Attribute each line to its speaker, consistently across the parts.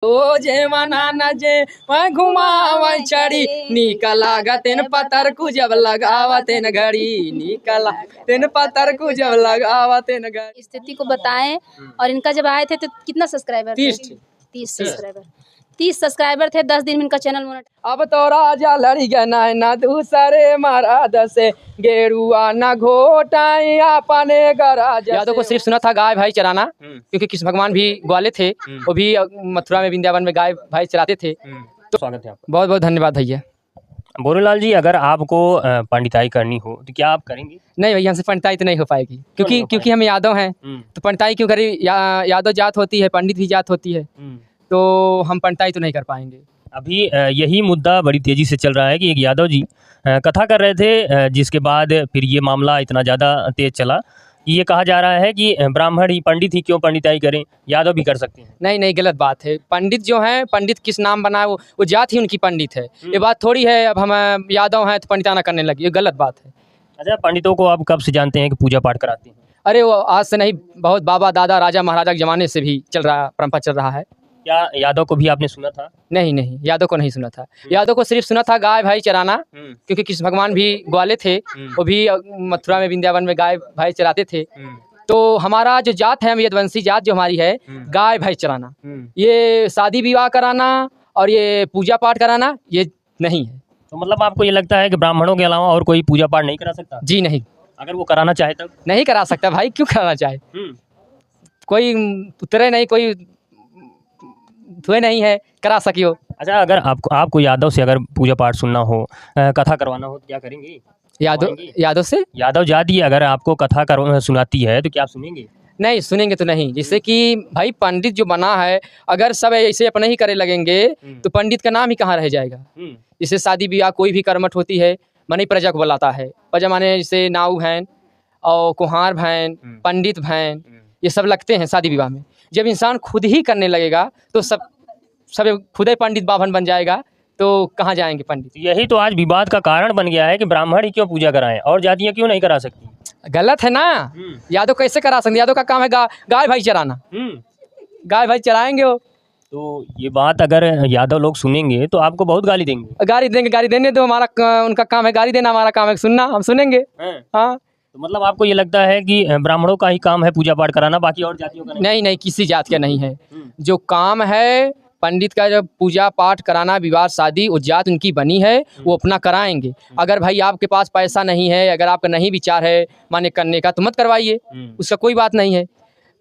Speaker 1: ओ जे मना न जे मैं घुमावा चढ़ी निकला गतेन पतर को जब लगावतेन घड़ी निकला तेन पतर को जब लगावतेन घड़ी।
Speaker 2: स्थिति को बताएं। और इनका जब आए थे तो कितना सब्सक्राइबर थे? 30 सब्सक्राइबर। 30 सब्सक्राइबर थे। 10 दिन में इनका चैनल मोनेटाइज।
Speaker 1: अब तो राजा लड़ी गना न दूसरे महाराज से गेरुआ न घोटाई अपने गराज। यादव को सिर्फ सुना था गाय भाई चराना, क्योंकि कृष्ण भगवान भी ग्वाले थे, वो भी मथुरा में वृंदावन में गाय भाई चराते थे।
Speaker 3: तो स्वागत है आपका।
Speaker 1: बहुत बहुत धन्यवाद भैया।
Speaker 3: बोरोलाल जी, अगर आपको पंडिताई करनी हो तो क्या आप करेंगे?
Speaker 1: नहीं भैया, हमसे पंडिताई तो नहीं हो पाएगी, क्योंकि हम यादव हैं। तो पंडिताई क्यों करें? यादव जात होती है, पंडित भी जात होती है, तो हम पंडिताई तो नहीं कर पाएंगे।
Speaker 3: अभी यही मुद्दा बड़ी तेज़ी से चल रहा है कि एक यादव जी कथा कर रहे थे, जिसके बाद फिर ये मामला इतना ज़्यादा तेज चला कि ये कहा जा रहा है कि ब्राह्मण ही पंडित ही क्यों पंडिताई करें, यादव भी कर सकते हैं।
Speaker 1: नहीं नहीं, गलत बात है। पंडित जो हैं, पंडित किस नाम बना है, वो जात ही उनकी पंडित है। ये बात थोड़ी है अब हम यादव हैं तो पंडिताना करने लगे, ये गलत बात है।
Speaker 3: अच्छा, पंडितों को आप कब से जानते हैं कि पूजा पाठ कराते हैं?
Speaker 1: अरे वो आज से नहीं, बहुत बाबा दादा राजा महाराजा के ज़माने से भी चल रहा, परंपरा चल रहा है।
Speaker 3: क्या यादव को भी आपने सुना था?
Speaker 1: नहीं नहीं, यादव को नहीं सुना था। यादव को सिर्फ सुना था गाय भाई चराना, क्योंकि कृष्ण भगवान भी ग्वाले थे, वो भी मथुरा में वृंदावन में गाय भाई चराते थे। तो हमारा जो जात है, यदुवंशी जात जो हमारी है, गाय भाई चराना, ये शादी विवाह कराना और ये पूजा पाठ कराना ये नहीं है।
Speaker 3: तो मतलब आपको ये लगता है कि ब्राह्मणों के अलावा और कोई पूजा पाठ नहीं करा सकता?
Speaker 1: जी नहीं।
Speaker 3: अगर वो कराना चाहे तब?
Speaker 1: नहीं करा सकता भाई, क्यों कराना चाहे? कोई उतरे नहीं, कोई धुए नहीं है, करा सकियो।
Speaker 3: अच्छा, अगर आपको यादव से अगर पूजा पाठ सुनना हो, कथा करवाना हो तो क्या करेंगे?
Speaker 1: यादव से
Speaker 3: यादव जाति अगर आपको कथा सुनाती है तो क्या आप सुनेंगे?
Speaker 1: नहीं, सुनेंगे तो नहीं। जिससे कि भाई पंडित जो बना है, अगर सब ऐसे अपने ही करे लगेंगे तो पंडित का नाम ही कहाँ रह जाएगा। जैसे शादी ब्याह कोई भी कर्मठ होती है, मन ही प्रजा को बुलाता है। प्रजा माने जैसे नाऊ भैन और कुम्हार भैन, पंडित भैन, ये सब लगते हैं शादी विवाह में। जब इंसान खुद ही करने लगेगा तो सब खुद ही पंडित बाभन बन जाएगा, तो कहाँ जाएंगे पंडित।
Speaker 3: यही तो आज विवाद का कारण बन गया है कि ब्राह्मण ही क्यों पूजा कराएं और जातियाँ क्यों नहीं करा सकती।
Speaker 1: गलत है ना। यादव कैसे करा सकते? यादव का काम है गाय भाई चराना, गाय भाई चराएंगे वो।
Speaker 3: तो ये बात अगर यादव लोग सुनेंगे तो आपको बहुत गाली देंगे।
Speaker 1: गाली देने दो, हमारा उनका काम है गाली देना, हमारा काम है सुनना, हम सुनेंगे। हाँ।
Speaker 3: तो मतलब आपको ये लगता है कि ब्राह्मणों का ही काम है पूजा पाठ कराना, बाकी और जातियों का
Speaker 1: नहीं? नहीं, किसी जात का नहीं है। जो काम है पंडित का, जब पूजा पाठ कराना, विवाह शादी, वो जात उनकी बनी है, वो अपना कराएंगे। अगर भाई आपके पास पैसा नहीं है, अगर आपका नहीं विचार है माने करने का, तो मत करवाइए, उसका कोई बात नहीं है।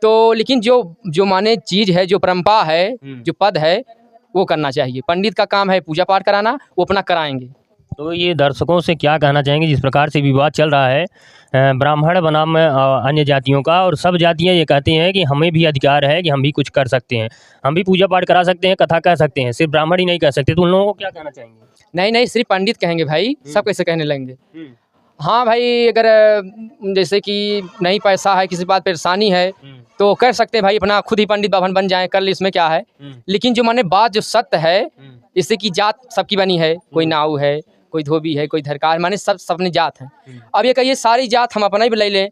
Speaker 1: तो लेकिन जो माने चीज़ है, जो परंपरा है, जो पद है, वो करना चाहिए। पंडित का काम है पूजा पाठ कराना, वो अपना कराएंगे।
Speaker 3: तो ये दर्शकों से क्या कहना चाहेंगे, जिस प्रकार से विवाद चल रहा है ब्राह्मण बनाम अन्य जातियों का, और सब जातियां ये कहते हैं कि हमें भी अधिकार है कि हम भी कुछ कर सकते हैं, हम भी पूजा पाठ करा सकते हैं, कथा कह सकते हैं, सिर्फ ब्राह्मण ही नहीं कह सकते, तो उन लोगों को क्या कहना चाहेंगे?
Speaker 1: नहीं नहीं, सिर्फ पंडित कहेंगे भाई, सब कैसे कहने लगेंगे। हाँ भाई, अगर जैसे कि नहीं पैसा है, किसी बात परेशानी है, तो कर सकते हैं भाई, अपना खुद ही पंडित बाभन बन जाए, कर ले, इसमें क्या है। लेकिन जो माने बात जो सत्य है, जैसे कि जात सबकी बनी है, कोई नाऊ है, कोई धोबी है, कोई धरकार, माने सब अपनी जात है। अब ये कहिए सारी जात हम अपना ही ले लें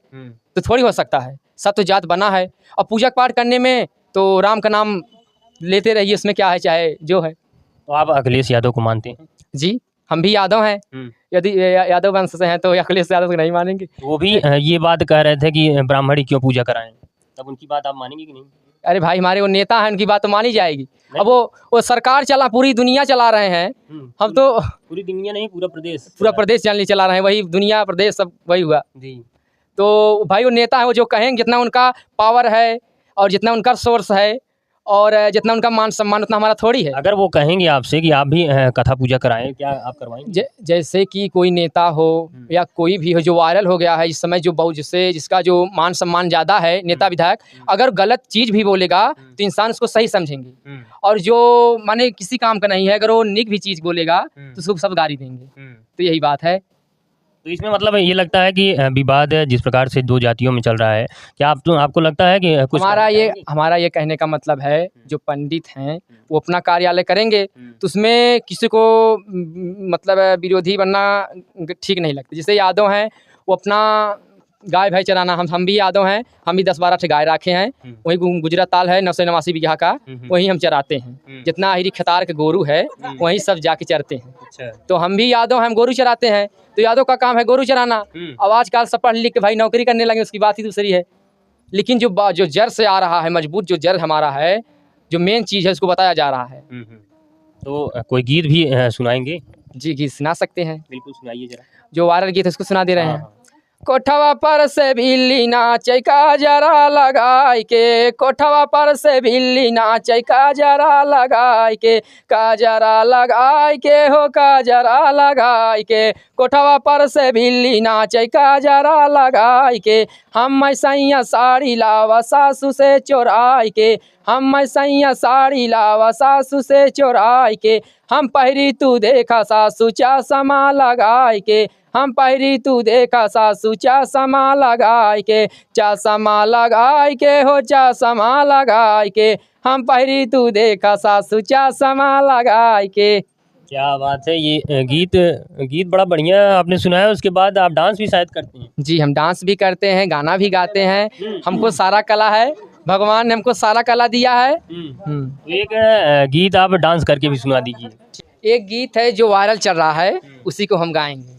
Speaker 1: तो थोड़ी हो सकता है। सब तो जात बना है, और पूजा पाठ करने में तो राम का नाम लेते रहिए, उसमें क्या है, चाहे जो है।
Speaker 3: तो आप अखिलेश यादव को मानते हैं?
Speaker 1: जी, हम भी यादव हैं। यदि यादव वंश से हैं तो अखिलेश यादव को नहीं मानेंगे।
Speaker 3: वो भी ये बात कह रहे थे कि ब्राह्मण ही क्यों पूजा कराएं, तब उनकी बात आप मानेंगे कि नहीं?
Speaker 1: अरे भाई, हमारे वो नेता हैं, उनकी बात तो मानी जाएगी। अब वो सरकार चला, पूरी दुनिया चला रहे हैं, हम तो
Speaker 3: पूरी दुनिया नहीं, पूरा
Speaker 1: प्रदेश जानली चला रहे हैं, वही दुनिया प्रदेश सब वही हुआ जी। तो भाई वो नेता है, वो जो कहेंगे, जितना उनका पावर है और जितना उनका सोर्स है और जितना उनका मान सम्मान, उतना हमारा थोड़ी है।
Speaker 3: अगर वो कहेंगे आपसे कि आप भी कथा पूजा कराएं, क्या आप करवाएंगे?
Speaker 1: जैसे कि कोई नेता हो या कोई भी हो जो वायरल हो गया है इस समय, जो बहुत जिसका जो मान सम्मान ज़्यादा है, नेता विधायक, अगर गलत चीज़ भी बोलेगा तो इंसान उसको सही समझेंगे। और जो माने किसी काम का नहीं है, अगर वो निक भी चीज़ बोलेगा तो उसको सब गाली देंगे। तो यही बात है।
Speaker 3: तो इसमें मतलब ये लगता है कि विवाद जिस प्रकार से दो जातियों में चल रहा है, क्या आपको लगता है कि कुछ
Speaker 1: हमारा ये कहने का मतलब है, जो पंडित हैं वो अपना कार्यालय करेंगे, तो उसमें किसी को मतलब विरोधी बनना ठीक नहीं लगता। जैसे यादव हैं, वो अपना गाय भैंस चराना, हम भी यादव हैं, हम भी 10-12 ठे गाय रखे हैं। वही गुजरा ताल है 989 बीघा का, वहीं हम चराते हैं। जितना अहिरी खतार के गोरू है वहीं सब जाके चरते हैं।
Speaker 3: अच्छा।
Speaker 1: तो हम भी यादव हैं, हम गोरू चराते हैं, तो यादव का काम है गोरू चराना। अब आजकल सब पढ़ लिख के भाई नौकरी करने लगे, उसकी बात ही दूसरी है। लेकिन जो जड़ से आ रहा है, मजबूत जो जड़ हमारा है, जो मेन चीज़ है उसको बताया जा रहा है।
Speaker 3: तो कोई गीत भी सुनाएंगे?
Speaker 1: जी गीत सुना सकते हैं,
Speaker 3: बिल्कुल सुनाइए जरा।
Speaker 1: जो वायरल गीत है उसको सुना दे रहे हैं।
Speaker 3: हाँ।
Speaker 1: कोठवा पर से बिल्ली नाचे का जरा लगाई के, कोठवा पर से बिल्ली नाचे का जरा लगाई के, का जरा लगाई के हो का जरा लगाई के, कोठवा पर से बिल्ली नाचे का जरा लगाई के, हम सैया साड़ी लावा सासू से चोराई के, हम सैया साड़ी लावा सासू से चोराई के, हम पहरी तू देखा सासू चश्मा लगाई के, हम पहरी तू देखा सासू चश्मा लगाई के, चश्मा लगाई के हो चश्मा लगाई के, हम पहरी तू देखा सासू चश्मा लगाई के।
Speaker 3: क्या बात है। ये गीत बड़ा बढ़िया आपने सुनाया। उसके बाद आप डांस भी शायद करते हैं?
Speaker 1: जी हम डांस भी करते हैं, गाना भी गाते हैं, हमको सारा कला है, भगवान ने हमको सारा कला दिया है।
Speaker 3: एक गीत आप डांस करके भी सुना दीजिए।
Speaker 1: एक गीत है जो वायरल चल रहा है, उसी को हम गाएंगे।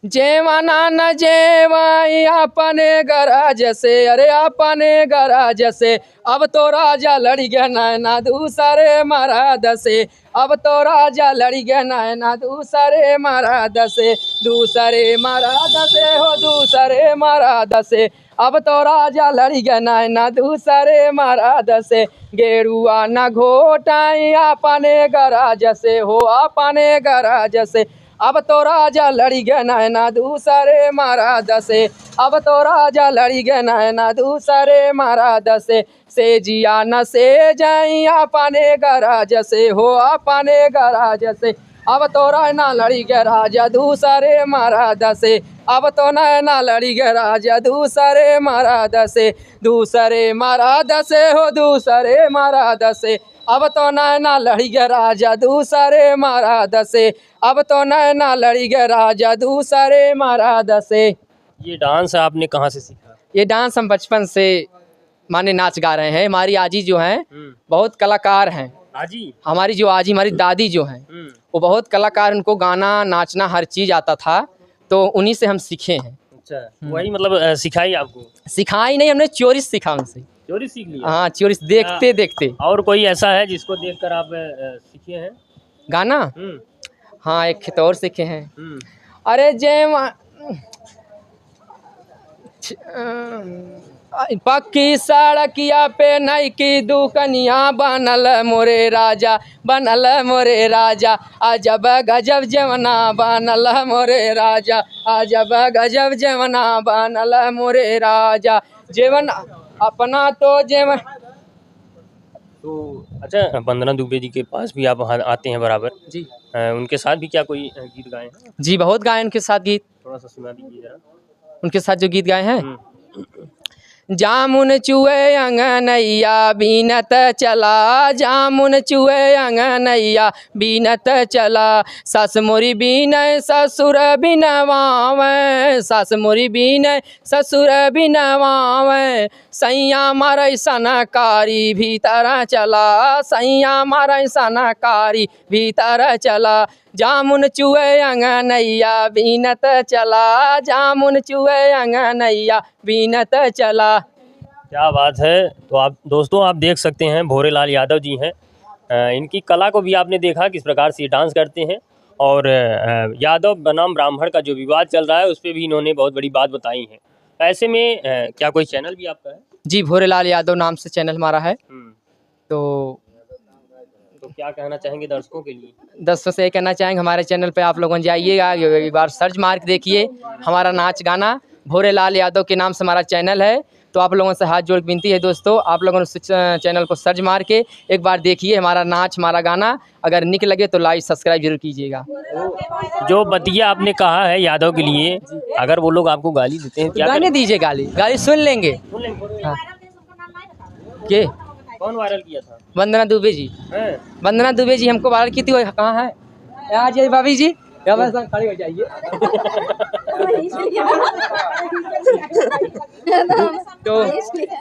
Speaker 1: जेवाना न जेवाई अपने गरज से, अरे अपने गरज से, अब तो राजा लड़ गया नैना दूसरे मरद से, अब तो राजा लड़ गया नैना दूसरे मरद से, दूसरे मरद से हो दूसरे मरद से, अब तो राजा लड़ गया नैना दूसरे मरद से, गेरुआ न घोटाई अपने गरज से हो अपने गरज से, अब तो राजा लड़ी गया नैना दूसरे मरद से, अब तो राजा लड़ी गया नैना दूसरे मरद से जिया न से जाई अपने गरज से हो अपने गरज से, अब तो नैना लड़ी गया राजा दूसरे मरद से, अब तो नैना लड़ी गया राजा दूसरे मरद से, दूसरे मरद से हो दूसरे मरद से, अब तो नैना लड़ी गया राजा दूसरे मरद से, अब तो नैना लड़ी गया राजा दूसरे मरद से।
Speaker 3: ये डांस आपने कहाँ से सीखा?
Speaker 1: ये डांस हम बचपन से माने नाच गा रहे हैं। हमारी आजी जो हैं बहुत कलाकार हैं।
Speaker 3: आजी?
Speaker 1: हमारी जो आजी हमारी दादी जो हैं वो बहुत कलाकार, उनको गाना नाचना हर चीज़ आता था, तो उन्हीं से हम सीखे हैं।
Speaker 3: अच्छा, वही मतलब सिखाई आपको?
Speaker 1: सिखाई नहीं, हमने चोरी सीखा उनसे।
Speaker 3: चोरी सीख लिया?
Speaker 1: हाँ चोरी देखते देखते।
Speaker 3: और कोई ऐसा है जिसको देखकर आप सीखे हैं
Speaker 1: गाना? हाँ एक खितौर सीखे हैं। अरे जय पक्की सड़किया पे नई की दुकनिया बनल मोरे राजा, बनल मोरे राजा, अजब गजब जवना बनल मोरे राजा, अजब गजब जवना बनल मोरे राजा, जीवन अपना तो जीवन।
Speaker 3: तो अच्छा, वंदना दुबे जी के पास भी आप आते हैं बराबर
Speaker 1: जी?
Speaker 3: उनके साथ भी क्या कोई गीत गाए हैं?
Speaker 1: जी बहुत गाए उनके साथ गीत।
Speaker 3: थोड़ा सा सुना दीजिए जरा।
Speaker 1: उनके साथ जो गीत गाए हैं, जामुन चुए अंगनैया बीनत चला, जामुन चुए अंगनैया बीनत चला, सास मोरी बीनय ससुर बिनवावे, सास मोरी बीनय ससुर बिनवावे, सैया मारै सनकारी भीतर चला, सैया मारै सनकारी भीतर चला, जामुन चुए अंगनैया बीनत चला, जामुन चुए अंगनैया बीनत चला।
Speaker 3: क्या बात है। तो आप दोस्तों आप देख सकते हैं भोरेलाल यादव जी हैं। इनकी कला को भी आपने देखा किस प्रकार से डांस करते हैं, और यादव बनाम ब्राह्मण का जो विवाद चल रहा है उस पर भी इन्होंने बहुत बड़ी बात बताई है। ऐसे में क्या कोई चैनल भी आपका है? जी
Speaker 1: भोरेलाल यादव नाम से चैनल हमारा है। तो
Speaker 3: क्या कहना चाहेंगे दर्शकों के लिए?
Speaker 1: दर्शकों से ये कहना चाहेंगे हमारे चैनल पे आप लोगों जाइएगा, एक बार सर्च मार के देखिए, हमारा नाच गाना भोरेलाल यादव के नाम से हमारा चैनल है। तो आप लोगों से हाथ जोड़ विनती है दोस्तों, आप लोगों ने चैनल को सर्च मार के एक बार देखिए हमारा नाच हमारा गाना, अगर निक लगे तो लाइक सब्सक्राइब जरूर कीजिएगा।
Speaker 3: जो बतिया आपने कहा है यादव के लिए, अगर वो लोग आपको गाली देते हैं, क्या
Speaker 1: गाने दीजिए, गाली सुन लेंगे। हाँ। के
Speaker 3: कौन वायरल किया था?
Speaker 1: वंदना दुबे जी। वंदना दुबे जी हमको वायरल की थी। वो कहाँ है? आ जाइए भाभी जी, क्या बस खड़े हो जाइए।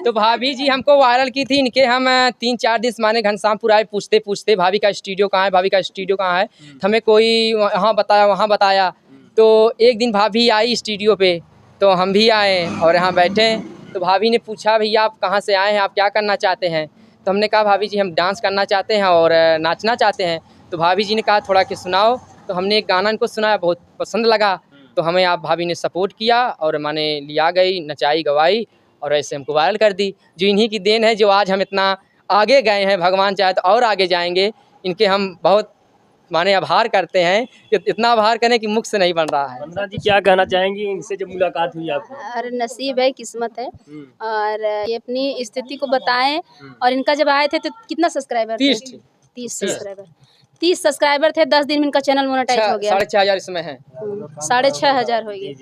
Speaker 1: तो भाभी जी हमको वायरल की थी, इनके हम 3-4 दिन माने घनश्यामपुर आए पूछते पूछते भाभी का स्टूडियो कहाँ है, भाभी का स्टूडियो कहाँ है। तो हमें कोई यहाँ बताया वहाँ बताया। तो एक दिन भाभी आई स्टूडियो पे, तो हम भी आए और यहाँ बैठे। तो भाभी ने पूछा भैया आप कहाँ से आए हैं, आप क्या करना चाहते हैं। तो हमने कहा भाभी जी हम डांस करना चाहते हैं और नाचना चाहते हैं। तो भाभी जी ने कहा थोड़ा कि सुनाओ। तो हमने एक गाना इनको सुनाया, बहुत पसंद लगा। तो हमें आप भाभी ने सपोर्ट किया और माने लिया गई, नचाई गवाई और ऐसे हमको वायरल कर दी। जो इन्हीं की देन है जो आज हम इतना आगे गए हैं, भगवान चाहे तो और आगे जाएंगे। इनके हम बहुत माने आभार करते हैं, इतना आभार करें कि मुख से नहीं बन रहा है।
Speaker 3: वंदना जी क्या कहना चाहेंगी इनसे जब मुलाकात हुई आपकी?
Speaker 2: और नसीब है, किस्मत है और ये अपनी स्थिति को बताएं। और इनका जब आए थे तो कितना सब्सक्राइबर थे? 30 सब्सक्राइबर। 30 सब्सक्राइबर थे, 10 दिन में इनका चैनल मोनेटाइज हो गया।
Speaker 1: 6,500 इसमें है।
Speaker 2: 6,500 हो गए।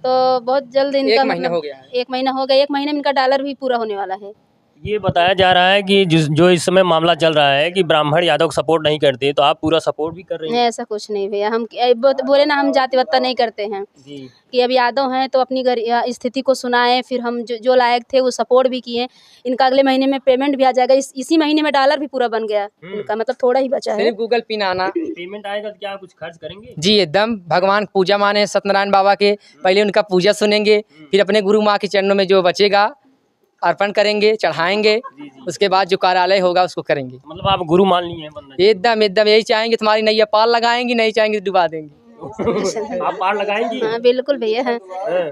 Speaker 2: तो बहुत जल्द इनका
Speaker 1: 1 महीना हो गया है।
Speaker 2: 1 महीना हो गया। 1 महीने में इनका डॉलर भी पूरा होने वाला है।
Speaker 3: ये बताया जा रहा है कि जो इस समय मामला चल रहा है कि ब्राह्मण यादव को सपोर्ट नहीं करते, तो आप पूरा सपोर्ट भी कर रही
Speaker 2: नहीं
Speaker 3: हैं?
Speaker 2: ऐसा कुछ नहीं भैया, हम बोले ना हम जातिवत्ता नहीं करते हैं
Speaker 3: जी।
Speaker 2: कि अब यादव हैं तो अपनी स्थिति को सुनाएं। फिर हम जो लायक थे वो सपोर्ट भी किए। इनका अगले महीने में पेमेंट भी आ जाएगा। इसी महीने में डॉलर भी पूरा बन गया इनका, मतलब थोड़ा ही बचा है।
Speaker 1: सिर्फ गूगल पिन आना।
Speaker 3: पेमेंट आएगा तो क्या कुछ खर्च करेंगे?
Speaker 1: जी एकदम, भगवान पूजा माने सत्यनारायण बाबा के, पहले उनका पूजा सुनेंगे, फिर अपने गुरु माँ के चरणों में जो बचेगा अर्पण करेंगे, चढ़ाएंगे। उसके बाद जो कार्यालय होगा उसको करेंगे।
Speaker 3: मतलब आप गुरु मान ली हैं वंदना जी?
Speaker 1: एकदम एकदम, यही चाहेंगे तुम्हारी नैया पार लगाएंगी, नहीं चाहेंगे तो डुबा देंगे।
Speaker 3: आप पार लगाएंगी?
Speaker 2: हाँ बिल्कुल भैया हैं।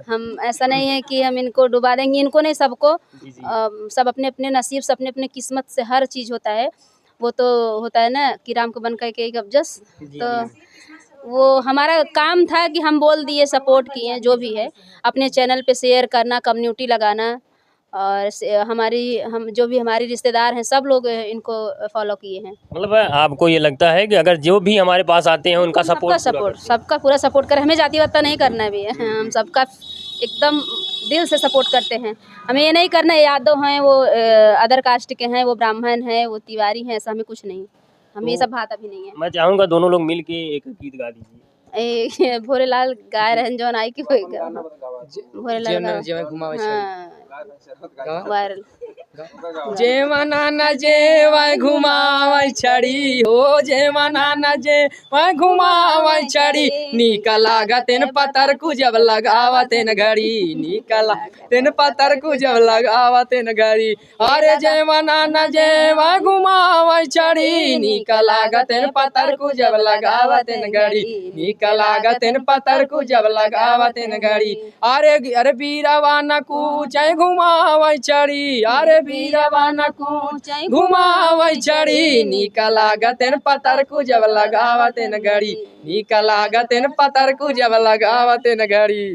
Speaker 2: हम ऐसा नहीं है कि हम इनको डुबा देंगे, इनको नहीं सबको। सब अपने अपने नसीब से, अपने अपने किस्मत से हर चीज़ होता है। वो तो होता है ना कि राम को बन कर के एक अबजस। तो वो हमारा काम था कि हम बोल दिए, सपोर्ट किए, जो भी है अपने चैनल पे शेयर करना, कम्युनिटी लगाना। और हम जो भी हमारे रिश्तेदार हैं सब लोग इनको फॉलो किए हैं।
Speaker 3: मतलब आपको ये लगता है कि अगर जो भी हमारे पास आते हैं उनका
Speaker 2: सबका पूरा सपोर्ट करें। हमें जातिवत्ता नहीं करना है भैया, हम सबका एकदम दिल से सपोर्ट करते हैं। हमें ये नहीं करना है यादव हैं वो अदर कास्ट के हैं, वो ब्राह्मण हैं, वो तिवारी हैं, ऐसा हमें कुछ नहीं। हमें ये सब बात अभी नहीं है।
Speaker 3: मैं चाहूँगा दोनों लोग मिल के एक गीत गा दीजिए।
Speaker 2: भोरेलाल गाय रहन जौन आई की भोरेलाल वायरल
Speaker 1: जेवना न जेवै घुमावै छड़ी हो, जेवना न जेवै घुमावै छड़ी, नीक लागतेन पतर को जब लगावतेन घड़ी, नीक लागतेन पतर को जब लगावतेन घड़ी। अरे जेवना न जेवै घुमावै छड़ी, नीक लागतेन पतर को जब लगावतेन घड़ी, नीक लागतेन पतर को जब लगावतेन घड़ी। अरे बीरवा न कूचै घुमावै छड़ी, अरे बीरवा न कूचै घुमावै छड़ी, नीक लागतेन पतर को जब लगावतेन घड़ी, नीक लागतेन पतर को जब लगावतेन घड़ी।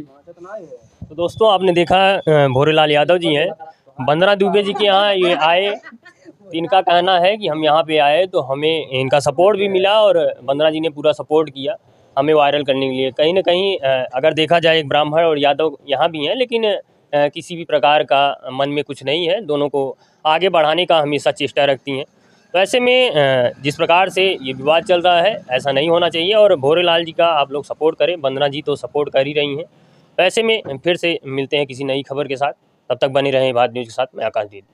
Speaker 3: तो दोस्तों आपने देखा भोरेलाल यादव जी हैं, वंदना दुबे जी के यहाँ ये आए। तो इनका कहना है कि हम यहाँ पे आए तो हमें इनका सपोर्ट भी मिला और वंदना जी ने पूरा सपोर्ट किया हमें वायरल करने के लिए। कहीं ना कहीं अगर देखा जाए एक ब्राह्मण और यादव यहाँ भी हैं, लेकिन किसी भी प्रकार का मन में कुछ नहीं है, दोनों को आगे बढ़ाने का हमेशा चेष्टा रखती हैं। तो ऐसे में जिस प्रकार से ये विवाद चल रहा है ऐसा नहीं होना चाहिए और भोरेलाल जी का आप लोग सपोर्ट करें। वंदना जी तो सपोर्ट कर ही रही हैं। तो ऐसे में फिर से मिलते हैं किसी नई खबर के साथ, तब तक बने रहें भारत न्यूज़ के साथ। मैं आकाश दीदी।